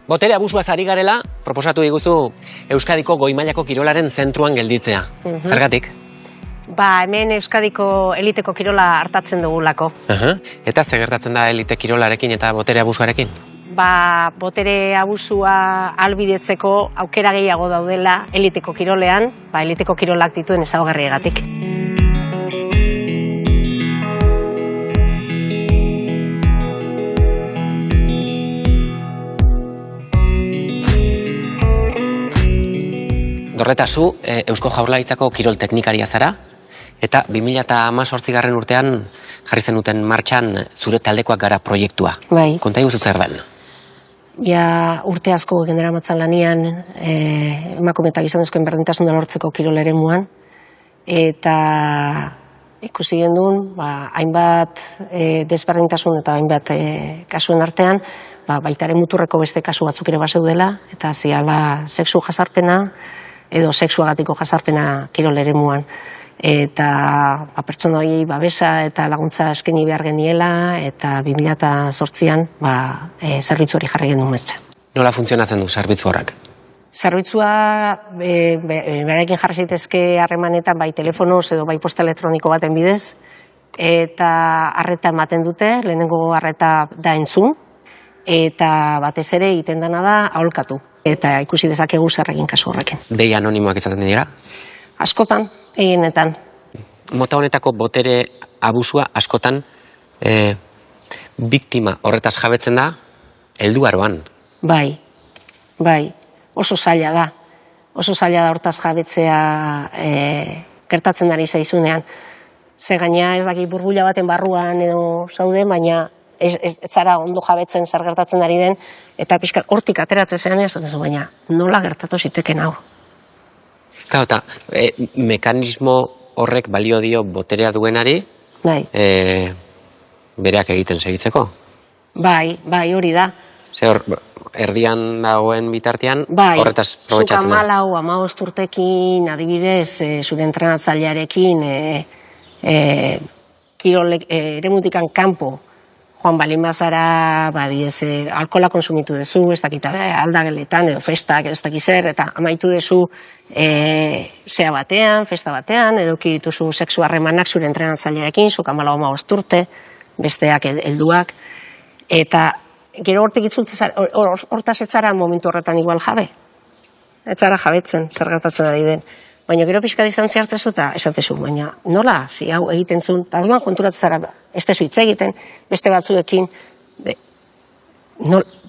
Botere abusuaz ari garela, proposatu diguzu Euskadiko goi mailako kirolaren zentruan gelditzea. Zergatik? Hemen Euskadiko eliteko kirola hartatzen dugulako. Eta zer gertatzen da elite kirolarekin eta botere abusuarekin? Botere abusua ahalbidetzeko aukera gehiago daudela eliteko kirolean, eliteko kirolak dituen ezaugarriegatik. Dorreta, zu Eusko Jaurlaritzako kirol teknikaria zara, eta 2018 urtean jarri zenuten martxan zure taldekoak gara proiektua. Bai. Konta iguzu zer den? Ja urte asko genderamatzan lanian emakume eta gizonezkoen berdintasuna lortzeko kirol eremuan, eta ikusi gendun, hainbat desberdintasun eta hainbat kasuen artean, baitaren muturreko beste kasu batzuk ere baseudela, eta ziala sexu jazarpena, edo sexuagatiko jazarpena kirol eremuan. Eta pertsona horiei babesa eta laguntza eskaini behar geniela, eta 2008an zerbitzu hori jarri genuen martxan. Nola funtzionatzen du zerbitzu horrek? Zerbitzua berarekin jarri zaitezke harremanetan bai telefonoz edo bai posta elektroniko baten bidez, eta arreta ematen dute, lehenengo arreta da entzun, eta batez ere egiten dena da aholkatu. Eta ikusi dezakegu zer egin kasu horrekin. Dei anonimoak izaten dira? Askotan, egienetan. Mota honetako botere abusua askotan biktima horretaz jabetzen da helduaroan. Bai. Oso zaila da. Oso zaila da hortaz jabetzea gertatzen ari zaizunean. Ze gaina ez dakit burbuila baten barruan edo zaude, baina ez zara ondo jabetzen zer gertatzen ari den, eta pixkat hortik ateratzen zean esaten zu, baina nola gertatu ziteken hau. Eta mekanismo horrek balio dio boterea duenari bereak egiten segitzeko? Bai, hori da. Ze hor, erdian dagoen bitartean, horretaz probetxatzen da. Zuk 14 urtekin, adibidez, zure entrenatzailearekin, kirol eremutikan kanpo, joan balin bazara, alkohola konsumitu duzu, ez dakit aldageletan, edo festak, edo ez dakit zer, eta amaitu duzu zea batean, festa batean, edo dituzu sexu harremanak zure entrenatzailearekin, zuk 14 urte, besteak helduak, eta gero hortik itzultzen, hortaz etzara momentu horretan igual jabe. Etzara jabetzen, zer gertatzen ari den. Baina gero pixka distantzia hartzezu eta esatezu, baina nola, zi hau egiten zuen, eta orduan konturatzen zara, ez tezu hitz egiten, beste batzuekin,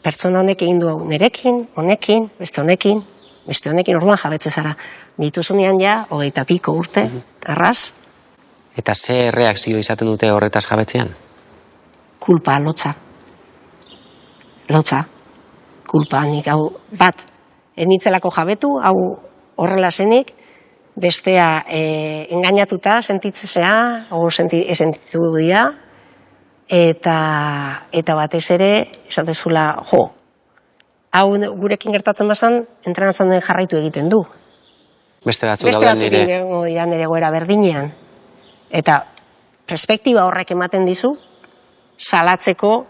pertsona honek egin du nerekin, honekin, beste honekin, orduan jabetze zara. Dituzunean ja, 22 urte, arraz. Eta ze reakzio izaten dute horretaz jabetzean? Kulpa, lotza. Kulpa, nik hau bat, enitzelako jabetu, hau horrela zenik, bestea engainatuta sentitzea, sentitu dira, eta batez ere, esatezula, hau gurekin gertatzen bazan, entrenatzen den jarraitu egiten du. Beste batzuk dira nire goera berdinean. Eta perspektiba horrek ematen dizu, salatzeko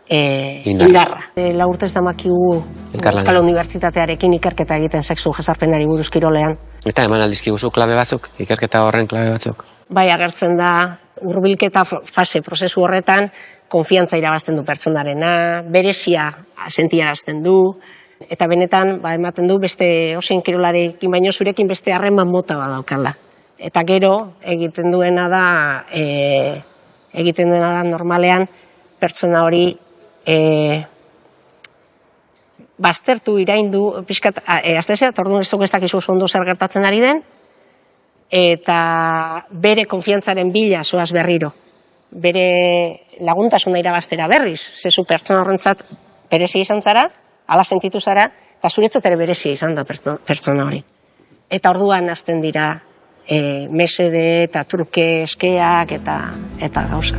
indarra. 4 urtez damakigu Euskal Unibertsitatearekin ikerketa egiten sexu jazarpenari buruz kirolean. Eta eman aldizkiguzu klabe batzuk, ikerketa horren klabe batzuk? Bai, agertzen da, hurbilketa fase prozesu horretan, konfiantza irabazten du pertsonarena, berezia sentiarazten du, eta benetan ematen du beste osein kirolarekin baino zurekin beste harreman mota badaukala. Eta gero egiten duena da normalean pertsona hori baztertu iraindu, pixkat, aztezea, orduan ez ez dakizu ondo zer gertatzen ari den, eta bere konfiantzaren bila zoaz berriro. Bere laguntasuna irabaztera berriz, zezu pertsona horrentzat berezia izan zara, ala sentitu zara, eta zuretzat ere berezia izan da pertsona hori. Eta orduan hasten dira mesede eta truke eskeak eta gauza.